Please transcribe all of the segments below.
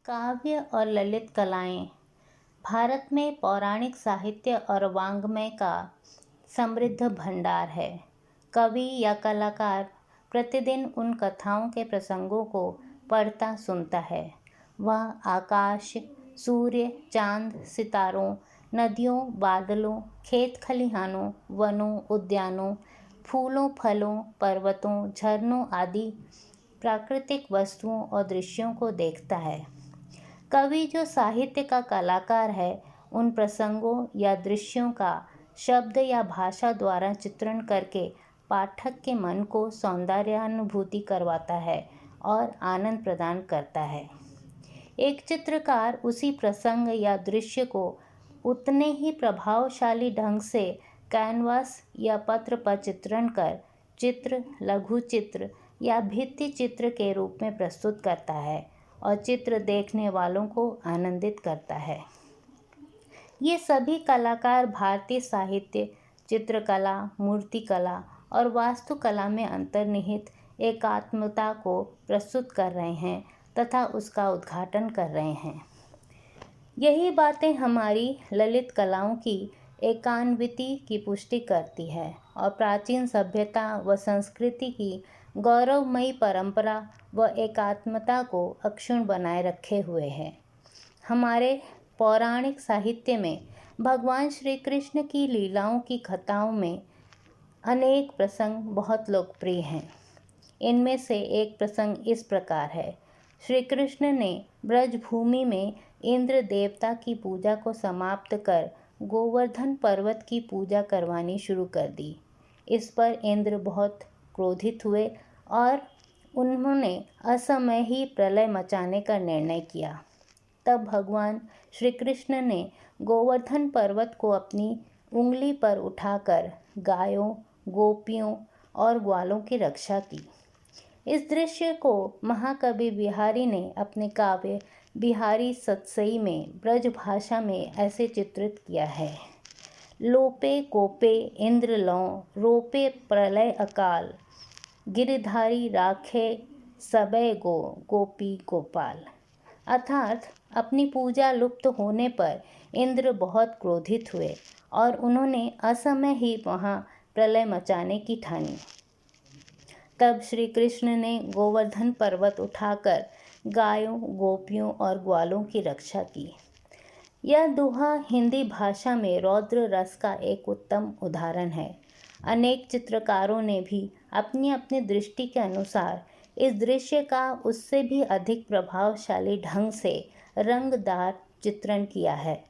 काव्य और ललित कलाएं भारत में पौराणिक साहित्य और वाङ्मय का समृद्ध भंडार है। कवि या कलाकार प्रतिदिन उन कथाओं के प्रसंगों को पढ़ता सुनता है। वह आकाश, सूर्य, चांद, सितारों, नदियों, बादलों, खेत खलिहानों, वनों, उद्यानों, फूलों, फलों, पर्वतों, झरनों आदि प्राकृतिक वस्तुओं और दृश्यों को देखता है। कवि जो साहित्य का कलाकार है, उन प्रसंगों या दृश्यों का शब्द या भाषा द्वारा चित्रण करके पाठक के मन को सौंदर्यानुभूति करवाता है और आनंद प्रदान करता है। एक चित्रकार उसी प्रसंग या दृश्य को उतने ही प्रभावशाली ढंग से कैनवास या पत्र पर चित्रण कर चित्र, लघु चित्र या भित्ति चित्र के रूप में प्रस्तुत करता है और चित्र देखने वालों को आनंदित करता है। ये सभी कलाकार भारतीय साहित्य, चित्रकला, मूर्तिकला और वास्तुकला में अंतर्निहित एकात्मता को प्रस्तुत कर रहे हैं तथा उसका उद्घाटन कर रहे हैं। यही बातें हमारी ललित कलाओं की एकान्विति की पुष्टि करती है और प्राचीन सभ्यता व संस्कृति की गौरवमयी परंपरा व एकात्मता को अक्षुण्ण बनाए रखे हुए है। हमारे पौराणिक साहित्य में भगवान श्री कृष्ण की लीलाओं की कथाओं में अनेक प्रसंग बहुत लोकप्रिय हैं। इनमें से एक प्रसंग इस प्रकार है। श्री कृष्ण ने ब्रजभूमि में इंद्र देवता की पूजा को समाप्त कर गोवर्धन पर्वत की पूजा करवानी शुरू कर दी। इस पर इंद्र बहुत क्रोधित हुए और उन्होंने असमय ही प्रलय मचाने का निर्णय किया। तब भगवान श्री कृष्ण ने गोवर्धन पर्वत को अपनी उंगली पर उठाकर गायों, गोपियों और ग्वालों की रक्षा की। इस दृश्य को महाकवि बिहारी ने अपने काव्य बिहारी सतसई में ब्रज भाषा में ऐसे चित्रित किया है। लोपे कोपे इंद्र लौ, रोपे प्रलय अकाल, गिरधारी राखे सबे गोपी गोपाल। अर्थात अपनी पूजा लुप्त होने पर इंद्र बहुत क्रोधित हुए और उन्होंने असमय ही वहाँ प्रलय मचाने की ठानी। तब श्री कृष्ण ने गोवर्धन पर्वत उठाकर गायों, गोपियों और ग्वालों की रक्षा की। यह दोहा हिंदी भाषा में रौद्र रस का एक उत्तम उदाहरण है। अनेक चित्रकारों ने भी अपनी अपनी दृष्टि के अनुसार इस दृश्य का उससे भी अधिक प्रभावशाली ढंग से रंगदार चित्रण किया है।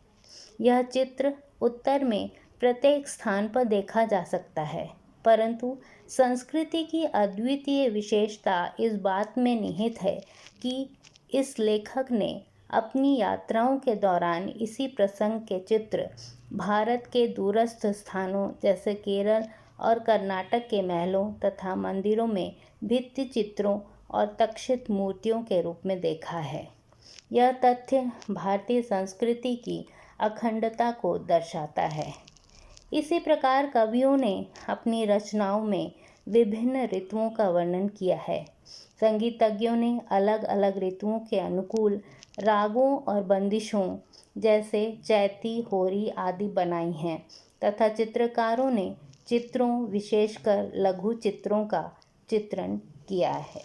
यह चित्र उत्तर में प्रत्येक स्थान पर देखा जा सकता है, परंतु संस्कृति की अद्वितीय विशेषता इस बात में निहित है कि इस लेखक ने अपनी यात्राओं के दौरान इसी प्रसंग के चित्र भारत के दूरस्थ स्थानों जैसे केरल और कर्नाटक के महलों तथा मंदिरों में भित्ति चित्रों और तक्षित मूर्तियों के रूप में देखा है। यह तथ्य भारतीय संस्कृति की अखंडता को दर्शाता है। इसी प्रकार कवियों ने अपनी रचनाओं में विभिन्न ऋतुओं का वर्णन किया है। संगीतज्ञों ने अलग अलग ऋतुओं के अनुकूल रागों और बंदिशों जैसे चैती, होरी आदि बनाई हैं तथा चित्रकारों ने चित्रों, विशेषकर लघु चित्रों का चित्रण किया है।